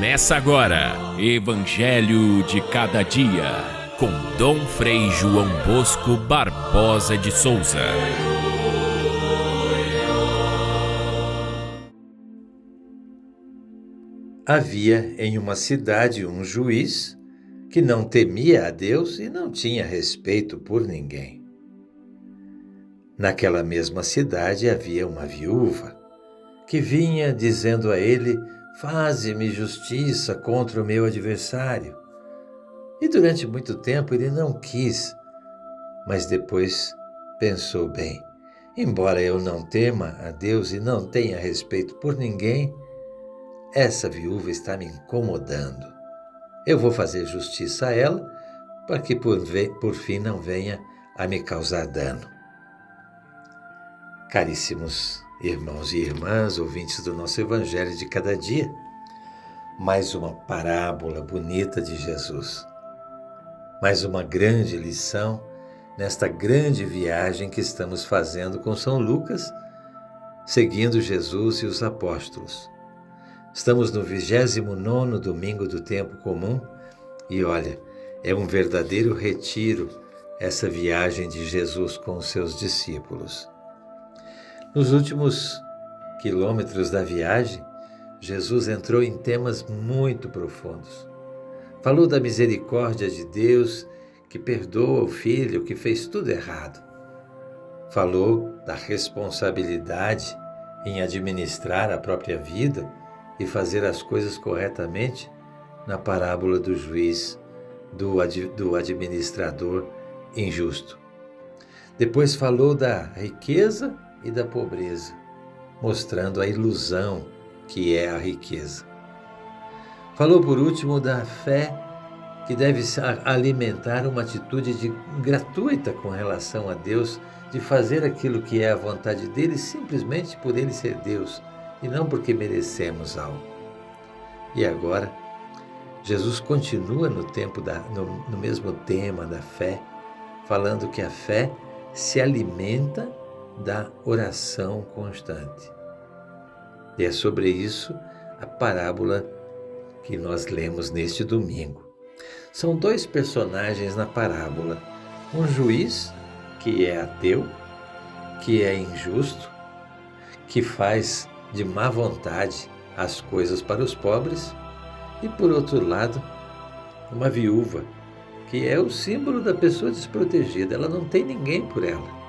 Começa agora, Evangelho de Cada Dia, com Dom Frei João Bosco Barbosa de Souza. Havia em uma cidade um juiz que não temia a Deus e não tinha respeito por ninguém. Naquela mesma cidade havia uma viúva que vinha dizendo a ele: "Faze-me justiça contra o meu adversário." E durante muito tempo ele não quis, mas depois pensou bem: embora eu não tema a Deus e não tenha respeito por ninguém, essa viúva está me incomodando. Eu vou fazer justiça a ela para que por fim não venha a me causar dano. Caríssimos irmãos e irmãs, ouvintes do nosso Evangelho de Cada Dia, mais uma parábola bonita de Jesus. Mais uma grande lição nesta grande viagem que estamos fazendo com São Lucas, seguindo Jesus e os apóstolos. Estamos no 29º domingo do tempo comum e olha, é um verdadeiro retiro essa viagem de Jesus com os seus discípulos. Nos últimos quilômetros da viagem, Jesus entrou em temas muito profundos. Falou da misericórdia de Deus que perdoa o filho que fez tudo errado. Falou da responsabilidade em administrar a própria vida e fazer as coisas corretamente na parábola do juiz, do administrador injusto. Depois falou da riqueza e da pobreza, mostrando a ilusão que é a riqueza. Falou por último da fé que deve alimentar uma atitude gratuita com relação a Deus, de fazer aquilo que é a vontade dele simplesmente por ele ser Deus e não porque merecemos algo. E agora, Jesus continua no mesmo tema da fé, falando que a fé se alimenta da oração constante. E é sobre isso a parábola que nós lemos neste domingo. São dois personagens na parábola: um juiz que é ateu, que é injusto, que faz de má vontade as coisas para os pobres, e por outro lado, uma viúva, que é o símbolo da pessoa desprotegida. Ela não tem ninguém por ela.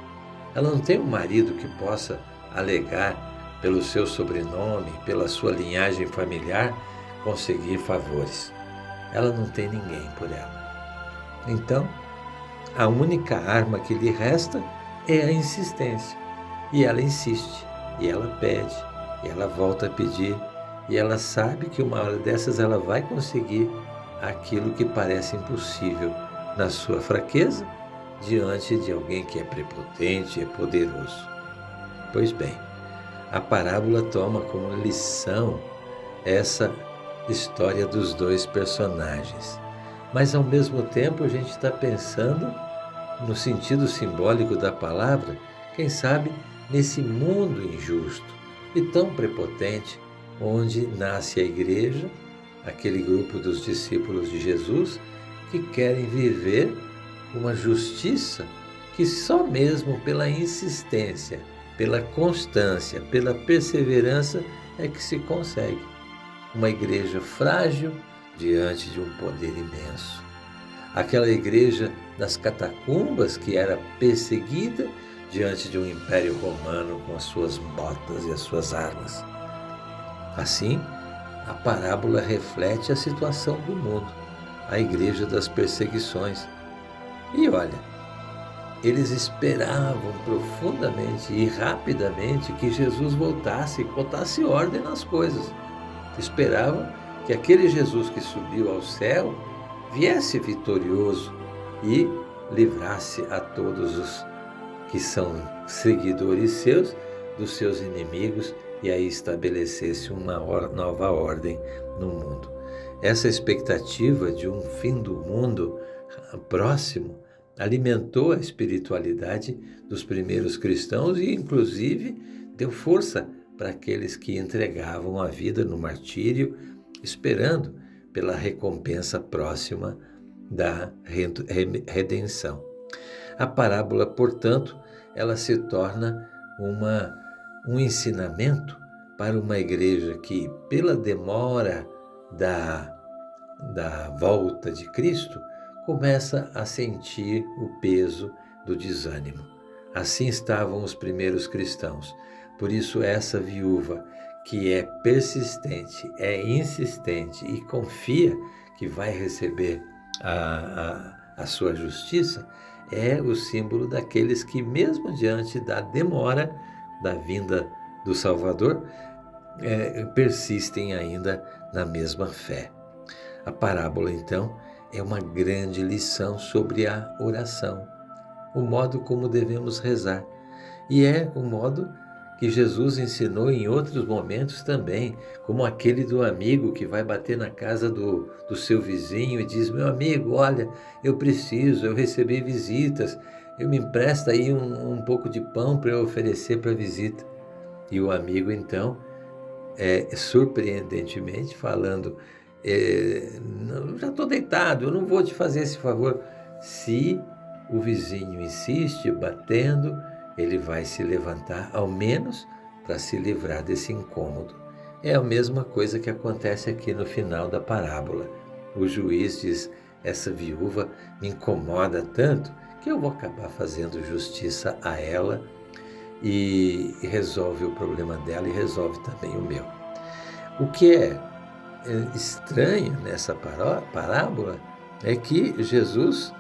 Ela não tem um marido que possa alegar pelo seu sobrenome, pela sua linhagem familiar, conseguir favores. Ela não tem ninguém por ela. Então, a única arma que lhe resta é a insistência. E ela insiste, e ela pede, e ela volta a pedir, e ela sabe que uma hora dessas ela vai conseguir aquilo que parece impossível na sua fraqueza, diante de alguém que é prepotente e é poderoso. Pois bem, a parábola toma como lição essa história dos dois personagens. Mas ao mesmo tempo a gente está pensando no sentido simbólico da palavra, quem sabe nesse mundo injusto e tão prepotente, onde nasce a igreja, aquele grupo dos discípulos de Jesus que querem viver uma justiça que só mesmo pela insistência, pela constância, pela perseverança é que se consegue. Uma igreja frágil diante de um poder imenso. Aquela igreja das catacumbas que era perseguida diante de um império romano com as suas botas e as suas armas. Assim, a parábola reflete a situação do mundo, a igreja das perseguições. E olha, eles esperavam profundamente e rapidamente que Jesus voltasse e botasse ordem nas coisas. Esperavam que aquele Jesus que subiu ao céu viesse vitorioso e livrasse a todos os que são seguidores seus dos seus inimigos e aí estabelecesse uma nova ordem no mundo. Essa expectativa de um fim do mundo próximo alimentou a espiritualidade dos primeiros cristãos e, inclusive, deu força para aqueles que entregavam a vida no martírio esperando pela recompensa próxima da redenção. A parábola, portanto, ela se torna um ensinamento para uma igreja que, pela demora da volta de Cristo, começa a sentir o peso do desânimo. Assim estavam os primeiros cristãos. Por isso, essa viúva, que é persistente, é insistente e confia que vai receber a sua justiça, é o símbolo daqueles que, mesmo diante da demora da vinda do Salvador, persistem ainda na mesma fé. A parábola, então, é uma grande lição sobre a oração, o modo como devemos rezar. E é o modo que Jesus ensinou em outros momentos também, como aquele do amigo que vai bater na casa do seu vizinho e diz: meu amigo, olha, eu recebi visitas, me empresta aí um pouco de pão para eu oferecer para a visita. E o amigo, então, surpreendentemente falando: já estou deitado, eu não vou te fazer esse favor. Se o vizinho insiste, batendo, ele vai se levantar, ao menos para se livrar desse incômodo. É a mesma coisa que acontece aqui no final da parábola. O juiz diz: essa viúva me incomoda tanto que eu vou acabar fazendo justiça a ela, e resolve o problema dela e resolve também o meu. O que é estranho nessa parábola é que Jesus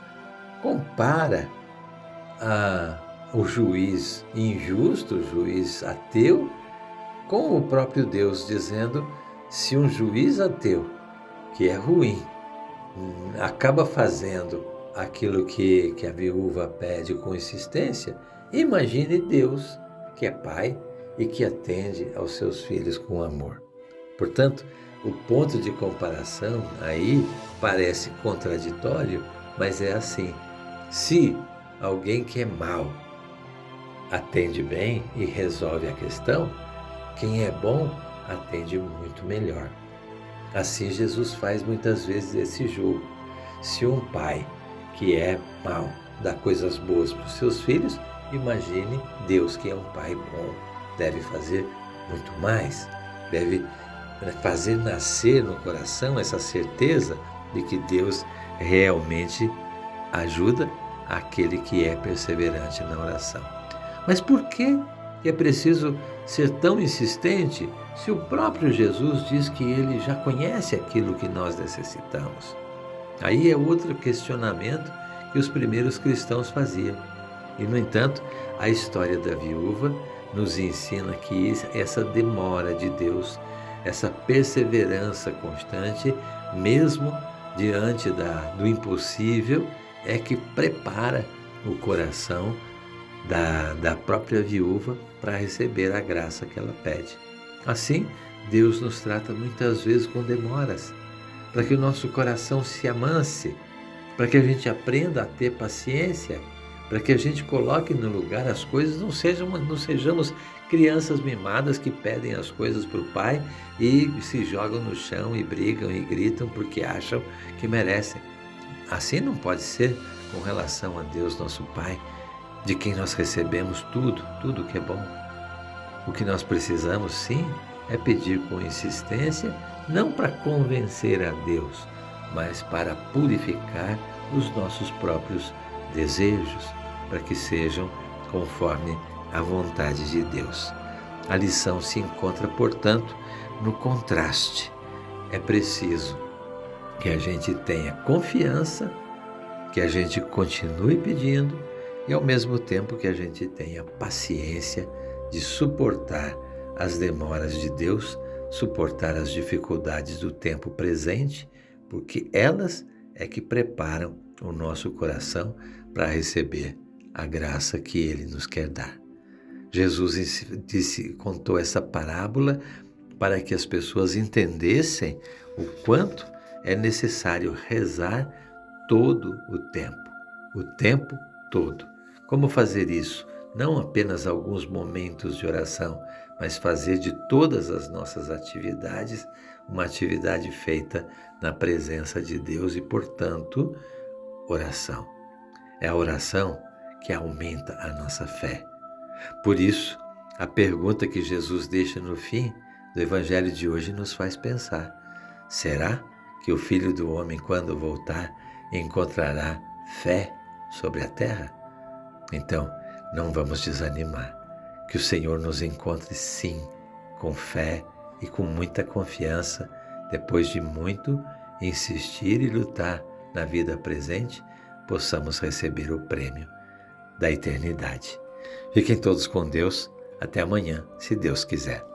compara o juiz injusto, o juiz ateu, com o próprio Deus, dizendo: se um juiz ateu, que é ruim, acaba fazendo aquilo que a viúva pede com insistência, imagine Deus, que é Pai e que atende aos seus filhos com amor. Portanto, o ponto de comparação aí parece contraditório, mas é assim: se alguém que é mau atende bem e resolve a questão, quem é bom atende muito melhor. Assim Jesus faz muitas vezes esse jogo. Se um pai que é mau dá coisas boas para os seus filhos, imagine Deus, que é um pai bom, deve fazer muito mais, deve fazer nascer no coração essa certeza de que Deus realmente ajuda aquele que é perseverante na oração. Mas por que é preciso ser tão insistente se o próprio Jesus diz que ele já conhece aquilo que nós necessitamos? Aí é outro questionamento que os primeiros cristãos faziam. E, no entanto, a história da viúva nos ensina que essa demora de Deus, essa perseverança constante, mesmo diante do impossível, é que prepara o coração da própria viúva para receber a graça que ela pede. Assim, Deus nos trata muitas vezes com demoras, para que o nosso coração se amance, para que a gente aprenda a ter paciência, para que a gente coloque no lugar as coisas, não sejamos crianças mimadas que pedem as coisas para o pai e se jogam no chão e brigam e gritam porque acham que merecem. Assim não pode ser com relação a Deus, nosso Pai, de quem nós recebemos tudo que é bom. O que nós precisamos, sim, é pedir com insistência, não para convencer a Deus, mas para purificar os nossos próprios desejos, para que sejam conforme a vontade de Deus. A lição se encontra, portanto, no contraste. É preciso que a gente tenha confiança, que a gente continue pedindo e, ao mesmo tempo, que a gente tenha paciência de suportar as demoras de Deus, suportar as dificuldades do tempo presente, porque elas é que preparam o nosso coração para receber a graça que Ele nos quer dar. Jesus contou essa parábola para que as pessoas entendessem o quanto é necessário rezar todo o tempo todo. Como fazer isso? Não apenas alguns momentos de oração, mas fazer de todas as nossas atividades uma atividade feita na presença de Deus e, portanto, oração. É a oração que aumenta a nossa fé. Por isso, a pergunta que Jesus deixa no fim do Evangelho de hoje nos faz pensar: será que o Filho do Homem, quando voltar, encontrará fé sobre a terra? Então, não vamos desanimar. Que o Senhor nos encontre sim, com fé e com muita confiança, depois de muito insistir e lutar na vida presente, possamos receber o prêmio da eternidade. Fiquem todos com Deus. Até amanhã, se Deus quiser.